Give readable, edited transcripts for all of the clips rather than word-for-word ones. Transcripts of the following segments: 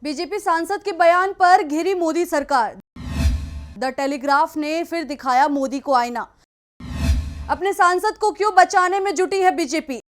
BJP सांसद के बयान पर घिरी मोदी सरकार। द टेलीग्राफ ने फिर दिखाया मोदी को आईना। अपने सांसद को क्यों बचाने में जुटी है बीजेपी?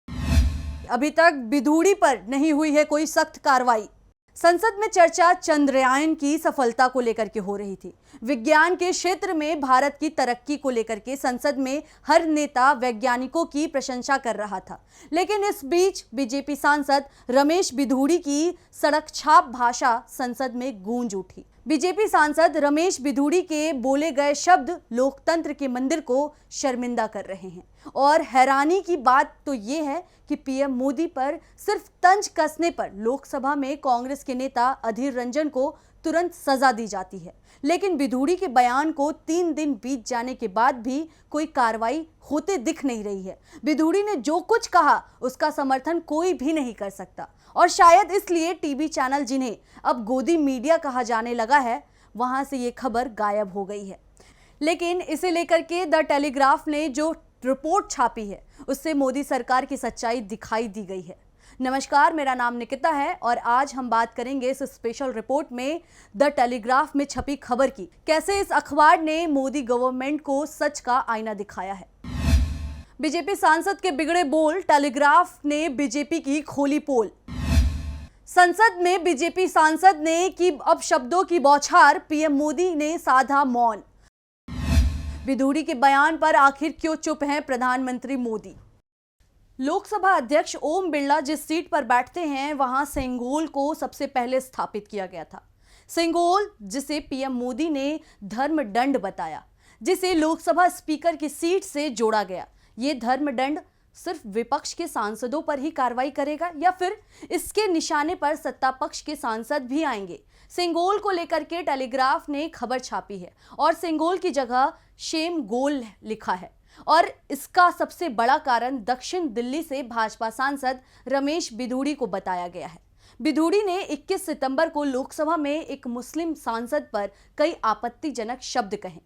अभी तक बिधूड़ी पर नहीं हुई है कोई सख्त कार्रवाई। संसद में चर्चा चंद्रयान की सफलता को लेकर के हो रही थी। विज्ञान के क्षेत्र में भारत की तरक्की को लेकर के संसद में हर नेता वैज्ञानिकों की प्रशंसा कर रहा था, लेकिन इस बीच बीजेपी सांसद रमेश बिधूड़ी की सड़क छाप भाषा संसद में गूंज उठी। बीजेपी सांसद रमेश बिधूड़ी के बोले गए शब्द लोकतंत्र के मंदिर को शर्मिंदा कर रहे हैं। और हैरानी की बात तो ये है कि पीएम मोदी पर सिर्फ तंज कसने पर लोकसभा में कांग्रेस के नेता अधीर रंजन को तुरंत सजा दी जाती है, लेकिन बिधूड़ी के बयान को 3 दिन बीत जाने के बाद भी कोई कार्रवाई होते दिख नहीं रही है। बिधूड़ी ने जो कुछ कहा उसका समर्थन कोई भी नहीं कर सकता, और शायद इसलिए टीवी चैनल जिन्हें अब गोदी मीडिया कहा जाने लगा है, वहां से ये खबर गायब हो गई है। लेकिन इसे लेकर के द टेलीग्राफ ने जो रिपोर्ट छापी है उससे मोदी सरकार की सच्चाई दिखाई दी गई है। नमस्कार, मेरा नाम निकिता है और आज हम बात करेंगे इस स्पेशल रिपोर्ट में द टेलीग्राफ में छपी खबर की, कैसे इस अखबार ने मोदी गवर्नमेंट को सच का आईना दिखाया है। बीजेपी सांसद के बिगड़े बोल, टेलीग्राफ ने बीजेपी की खोली पोल। संसद में बीजेपी सांसद ने की अब शब्दों की बौछार, पीएम मोदी ने साधा मौन। बिधूड़ी के बयान पर आखिर क्यों चुप हैं प्रधानमंत्री मोदी? लोकसभा अध्यक्ष ओम बिरला जिस सीट पर बैठते हैं वहां सेंगोल को सबसे पहले स्थापित किया गया था। सेंगोल जिसे पीएम मोदी ने धर्मदंड बताया, जिसे लोकसभा स्पीकर की सीट से जोड़ा गया। ये धर्मदंड सिर्फ विपक्ष के सांसदों पर ही कार्रवाई करेगा या फिर इसके निशाने पर सत्ता पक्ष के सांसद भी आएंगे? सेंगोल को लेकर के टेलीग्राफ ने खबर छापी है और सेंगोल की जगह शेम गोल लिखा है, और इसका सबसे बड़ा कारण दक्षिण दिल्ली से भाजपा सांसद रमेश बिधूड़ी को बताया गया है। बिधूड़ी ने 21 सितंबर को लोकसभा में एक मुस्लिम सांसद पर कई आपत्तिजनक शब्द कहे,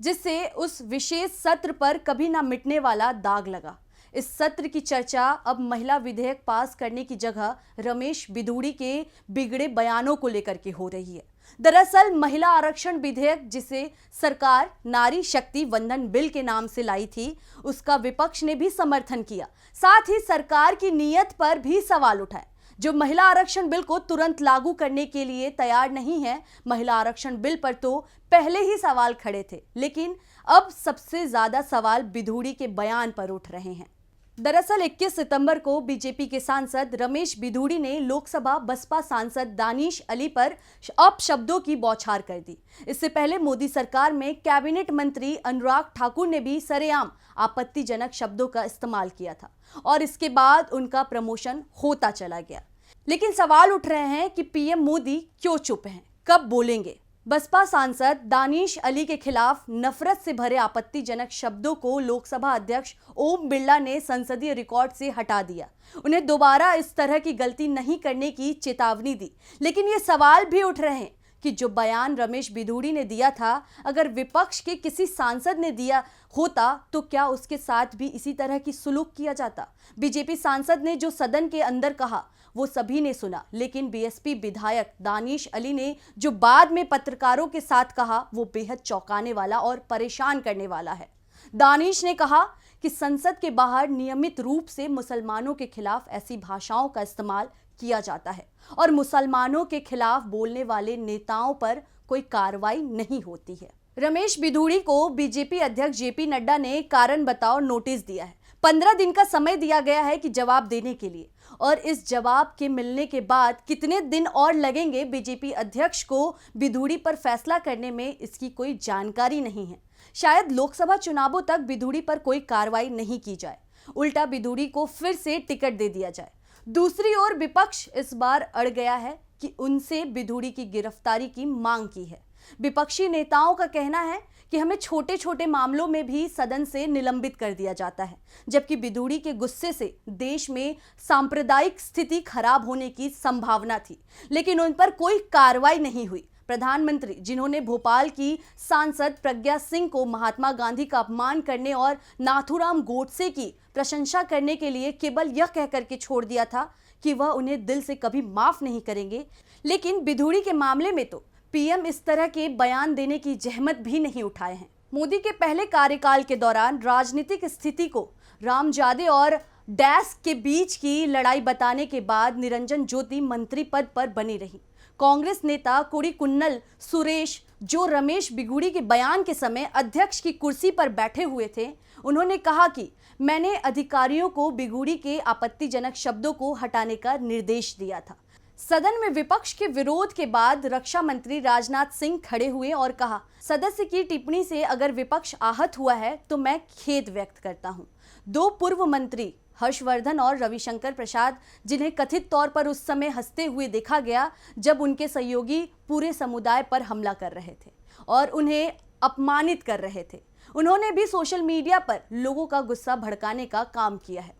जिससे उस विशेष सत्र पर कभी ना मिटने वाला दाग लगा। इस सत्र की चर्चा अब महिला विधेयक पास करने की जगह रमेश बिधूड़ी के बिगड़े बयानों को लेकर के हो रही है। दरअसल महिला आरक्षण विधेयक जिसे सरकार नारी शक्ति वंदन बिल के नाम से लाई थी, उसका विपक्ष ने भी समर्थन किया। साथ ही सरकार की नीयत पर भी सवाल उठाए, जो महिला आरक्षण बिल को तुरंत लागू करने के लिए तैयार नहीं है। महिला आरक्षण बिल पर तो पहले ही सवाल खड़े थे, लेकिन अब सबसे ज्यादा सवाल बिधूड़ी के बयान पर उठ रहे हैं। दरअसल 21 सितंबर को बीजेपी के सांसद रमेश बिधूड़ी ने लोकसभा बसपा सांसद दानिश अली पर अपशब्दों की बौछार कर दी। इससे पहले मोदी सरकार में कैबिनेट मंत्री अनुराग ठाकुर ने भी सरेआम आपत्तिजनक शब्दों का इस्तेमाल किया था, और इसके बाद उनका प्रमोशन होता चला गया। लेकिन सवाल उठ रहे हैं कि पीएम मोदी क्यों चुप हैं, कब बोलेंगे? बसपा सांसद दानिश अली के खिलाफ नफरत से भरे आपत्तिजनक शब्दों को लोकसभा अध्यक्ष ओम बिरला ने संसदीय रिकॉर्ड से हटा दिया। उन्हें दोबारा इस तरह की गलती नहीं करने की चेतावनी दी। लेकिन ये सवाल भी उठ रहे हैं कि जो बयान रमेश बिधूड़ी ने दिया था, अगर विपक्ष के किसी सांसद ने दिया होता तो क्या उसके साथ भी इसी तरह की सुलूक किया जाता? बीजेपी सांसद ने जो सदन के अंदर कहा वो सभी ने सुना, लेकिन बीएसपी विधायक दानिश अली ने जो बाद में पत्रकारों के साथ कहा वो बेहद चौंकाने वाला और परेशान करने वाला है। दानिश ने कहा कि संसद के बाहर नियमित रूप से मुसलमानों के खिलाफ ऐसी भाषाओं का इस्तेमाल किया जाता है और मुसलमानों के खिलाफ बोलने वाले नेताओं पर कोई कार्रवाई नहीं होती है। रमेश बिधूड़ी को बीजेपी अध्यक्ष जेपी नड्डा ने कारण बताओ नोटिस दिया है। 15 दिन का समय दिया गया है कि जवाब देने के लिए, और इस जवाब के मिलने के बाद कितने दिन और लगेंगे बीजेपी अध्यक्ष को बिधूड़ी पर फैसला करने में, इसकी कोई जानकारी नहीं है। शायद लोकसभा चुनावों तक बिधूड़ी पर कोई कार्रवाई नहीं की जाए, उल्टा बिधूड़ी को फिर से टिकट दे दिया जाए। दूसरी ओर विपक्ष इस बार अड़ गया है कि उनसे बिधूड़ी की गिरफ्तारी की मांग की है। विपक्षी नेताओं का कहना है कि हमें छोटे छोटे मामलों में भी सदन से निलंबित कर दिया जाता है, जबकि बिधूड़ी के गुस्से से देश में सांप्रदायिक स्थिति खराब होने की संभावना थी, लेकिन उन पर कोई कार्रवाई नहीं हुई। प्रधानमंत्री जिन्होंने भोपाल की सांसद प्रज्ञा सिंह को महात्मा गांधी का अपमान करने और नाथूराम गोडसे की प्रशंसा करने के लिए केवल यह कहकर के छोड़ दिया था कि वह उन्हें दिल से कभी माफ नहीं करेंगे, लेकिन बिधूड़ी के मामले में तो पीएम इस तरह के बयान देने की जहमत भी नहीं उठाए हैं। मोदी के पहले कार्यकाल के दौरान राजनीतिक स्थिति को रामजादे और डैश के बीच की लड़ाई बताने के बाद निरंजन ज्योति मंत्री पद पर बनी रही। कांग्रेस नेता कोड़ीकुन्नल सुरेश, जो रमेश बिगूड़ी के बयान के समय अध्यक्ष की कुर्सी पर बैठे हुए थे, उन्होंने कहा कि मैंने अधिकारियों को बिगूड़ी के आपत्तिजनक शब्दों को हटाने का निर्देश दिया था। सदन में विपक्ष के विरोध के बाद रक्षा मंत्री राजनाथ सिंह खड़े हुए और कहा, सदस्य की टिप्पणी से अगर विपक्ष आहत हुआ है तो मैं खेद व्यक्त करता हूं। दो पूर्व मंत्री हर्षवर्धन और रविशंकर प्रसाद, जिन्हें कथित तौर पर उस समय हंसते हुए देखा गया जब उनके सहयोगी पूरे समुदाय पर हमला कर रहे थे और उन्हें अपमानित कर रहे थे, उन्होंने भी सोशल मीडिया पर लोगों का गुस्सा भड़काने का काम किया है।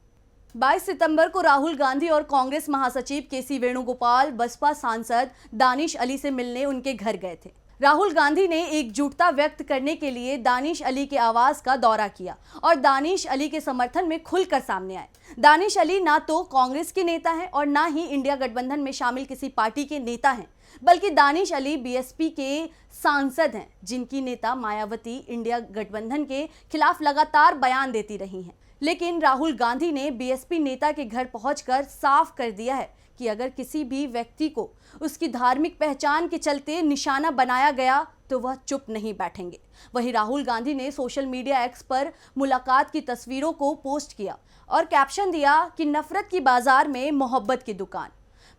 22 सितंबर को राहुल गांधी और कांग्रेस महासचिव केसी वेणुगोपाल बसपा सांसद दानिश अली से मिलने उनके घर गए थे। राहुल गांधी ने एकजुटता व्यक्त करने के लिए दानिश अली के आवास का दौरा किया और दानिश अली के समर्थन में खुलकर सामने आए। दानिश अली ना तो कांग्रेस के नेता हैं और ना ही इंडिया गठबंधन में शामिल किसी पार्टी के नेता हैं, बल्कि दानिश अली बीएसपी के सांसद हैं, जिनकी नेता मायावती इंडिया गठबंधन के खिलाफ लगातार बयान देती रही हैं। लेकिन राहुल गांधी ने बीएसपी नेता के घर पहुंचकर साफ कर दिया है कि अगर किसी भी व्यक्ति को उसकी धार्मिक पहचान के चलते निशाना बनाया गया तो वह चुप नहीं बैठेंगे। वहीं राहुल गांधी ने सोशल मीडिया एक्स पर मुलाकात की तस्वीरों को पोस्ट किया और कैप्शन दिया कि नफरत की बाजार में मोहब्बत की दुकान।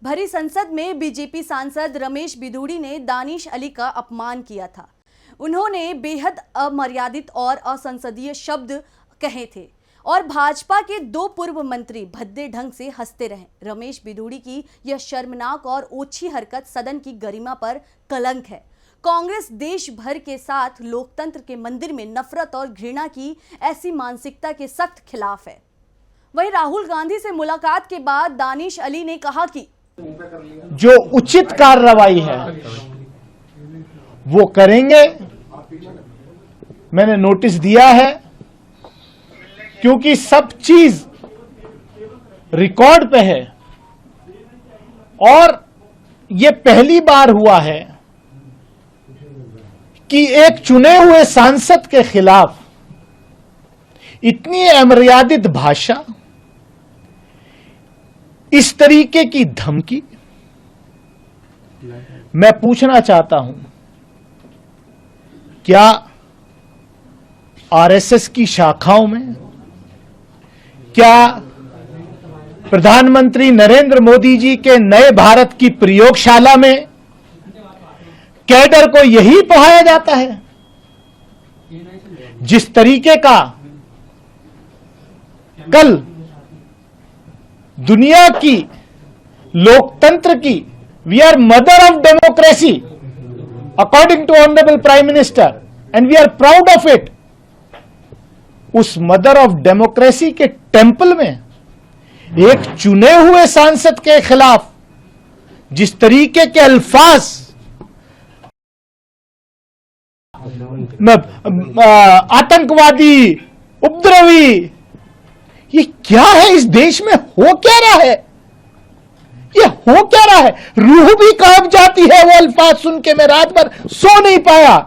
भरी संसद में बीजेपी सांसद रमेश बिधूड़ी ने दानिश अली का अपमान किया था। उन्होंने बेहद अमर्यादित और असंसदीय शब्द कहे थे और भाजपा के दो पूर्व मंत्री भद्दे ढंग से हंसते रहे। रमेश बिधूड़ी की यह शर्मनाक और ओछी हरकत सदन की गरिमा पर कलंक है। कांग्रेस देश भर के साथ लोकतंत्र के मंदिर में नफरत और घृणा की ऐसी मानसिकता के सख्त खिलाफ है। वहीं राहुल गांधी से मुलाकात के बाद दानिश अली ने कहा कि जो उचित कार्रवाई है वो करेंगे। मैंने नोटिस दिया है, क्योंकि सब चीज रिकॉर्ड पे है और यह पहली बार हुआ है कि एक चुने हुए सांसद के खिलाफ इतनी अमर्यादित भाषा, इस तरीके की धमकी। मैं पूछना चाहता हूं, क्या आरएसएस की शाखाओं में, क्या प्रधानमंत्री नरेंद्र मोदी जी के नए भारत की प्रयोगशाला में कैडर को यही पढ़ाया जाता है? जिस तरीके का कल दुनिया की लोकतंत्र की we are mother of democracy according to honourable prime minister and we are proud of it, उस मदर ऑफ डेमोक्रेसी के टेंपल में एक चुने हुए सांसद के खिलाफ जिस तरीके के अल्फाज आतंकवादी, उपद्रवी, ये क्या है? इस देश में हो क्या रहा है? ये हो क्या रहा है? रूह भी कांप जाती है वो अल्फाज सुन के। मैं रात भर सो नहीं पाया,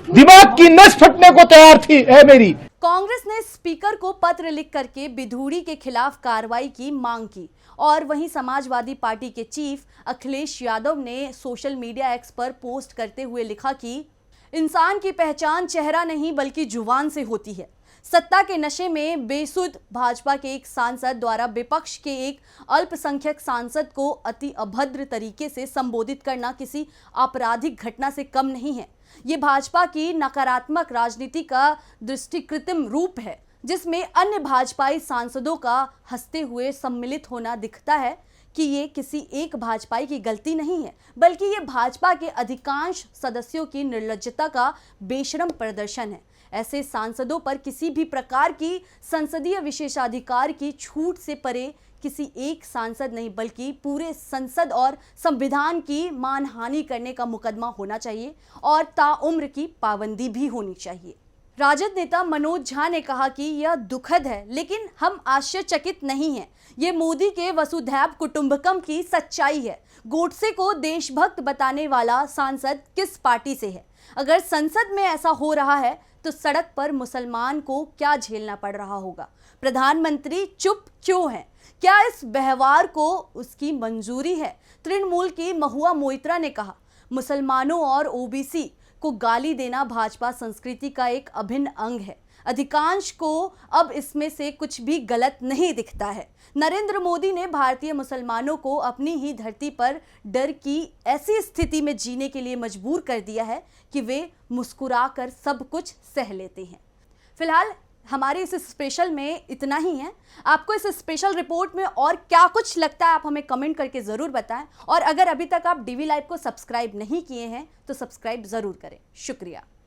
दिमाग की नस फटने को तैयार थी है मेरी। कांग्रेस ने स्पीकर को पत्र लिख करके बिधूड़ी के खिलाफ कार्रवाई की मांग की और वहीं समाजवादी पार्टी के चीफ अखिलेश यादव ने सोशल मीडिया एक्स पर पोस्ट करते हुए लिखा कि इंसान की पहचान चेहरा नहीं बल्कि जुबान से होती है। सत्ता के नशे में बेसुध भाजपा के एक सांसद द्वारा विपक्ष के एक अल्पसंख्यक सांसद को अति अभद्र तरीके से संबोधित करना किसी आपराधिक घटना से कम नहीं है। ये भाजपा की नकारात्मक राजनीति का दृष्टिकृत्रिम रूप है, जिसमें अन्य भाजपाई सांसदों का हंसते हुए सम्मिलित होना दिखता है कि ये किसी एक भाजपाई की गलती नहीं है, बल्कि ये भाजपा के अधिकांश सदस्यों की निर्लज्जता का बेशरम प्रदर्शन है। ऐसे सांसदों पर किसी भी प्रकार की संसदीय विशेषाधिकार की छूट से परे किसी एक सांसद नहीं बल्कि पूरे संसद और संविधान की मानहानि करने का मुकदमा होना चाहिए और ताउम्र की पाबंदी भी होनी चाहिए। राजद नेता मनोज झा ने कहा कि यह दुखद है, लेकिन हम आश्चर्यचकित नहीं हैं। ये मोदी के वसुधैव कुटुंबकम की सच्चाई है। गोडसे को देशभक्त बताने वाला सांसद किस पार्टी से है? अगर संसद में ऐसा हो रहा है तो सड़क पर मुसलमान को क्या झेलना पड़ रहा होगा? प्रधानमंत्री चुप क्यों है? क्या इस व्यवहार को उसकी मंजूरी है? तृणमूल की महुआ मोइत्रा ने कहा, मुसलमानों और ओबीसी को गाली देना भाजपा संस्कृति का एक अभिन्न अंग है। अधिकांश को अब इसमें से कुछ भी गलत नहीं दिखता है। नरेंद्र मोदी ने भारतीय मुसलमानों को अपनी ही धरती पर डर की ऐसी स्थिति में जीने के लिए मजबूर कर दिया है कि वे मुस्कुराकर सब कुछ सह लेते हैं। फिलहाल हमारे इस स्पेशल में इतना ही है। आपको इस स्पेशल रिपोर्ट में और क्या कुछ लगता है आप हमें कमेंट करके ज़रूर बताएं। और अगर अभी तक आप डीवी लाइव को सब्सक्राइब नहीं किए हैं तो सब्सक्राइब ज़रूर करें। शुक्रिया।